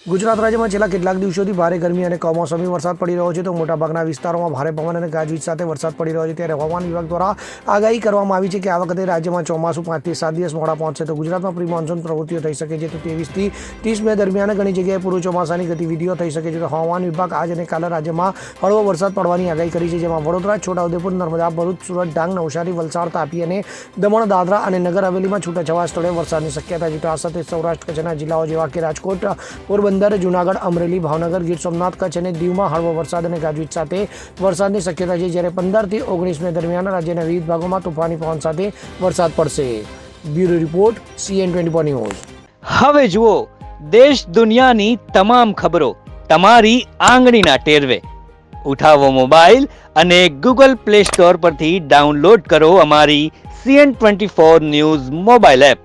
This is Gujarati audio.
ગુજરાત રાજ્યમાં છેલ્લા કેટલાક દિવસોથી ભારે ગરમી અને કમોસમી વરસાદ પડી રહ્યો છે તો મોટાભાગના વિસ્તારોમાં ભારે પવન અને ગાજવીજ સાથે વરસાદ પડી રહ્યો છે ત્યારે હવામાન વિભાગ દ્વારા આગાહી કરવામાં આવી છે કે આ વખતે રાજ્યમાં ચોમાસું 5 થી 7 દિવસ મોડા પહોંચશે તો ગુજરાતમાં પ્રી મોન્સૂન પ્રવૃત્તિઓ થઈ શકે છે તો 23 થી 30 મે દરમિયાન ઘણી જગ્યાએ પૂર્વ ચોમાસાની ગતિવિધિઓ થઈ શકે છે તો હવામાન વિભાગ આજ અને કાલે રાજ્યમાં હળવો વરસાદ પડવાની આગાહી કરી છે જેમાં વડોદરા, છોટાઉદેપુર, નર્મદા, ભરૂચ, સુરત, ડાંગ, નવસારી, વલસાડ, તાપી અને દમણ, દાદરા અને નગર હવેલીમાં છૂટાછવાયા સ્થળે વરસાદની શક્યતા છે તો આ સાથે સૌરાષ્ટ્ર કચ્છના જિલ્લાઓ જેવા કે રાજકોટ, પોરબંદર, જૂનાગઢ, અમરેલી, ભાવનગર, ગીર સોમનાથ, કચ્છ અને દીવમાં હળવો વરસાદ અને ગાજવીજ સાથે વરસાદની શક્યતા છે જ્યારે 15 થી 19 મે દરમિયાન રાજ્યના વિવિધ ભાગોમાં તોફાની પવન સાથે વરસાદ પડશે. Bureau report CN24 news. હવે જુઓ દેશ દુનિયાની તમામ ખબરો તમારી આંગળીના ટેરવે. ઉઠાવો મોબાઈલ અને Google Play Store પરથી ડાઉનલોડ કરો અમારી CN24 ન્યૂઝ મોબાઈલ એપ.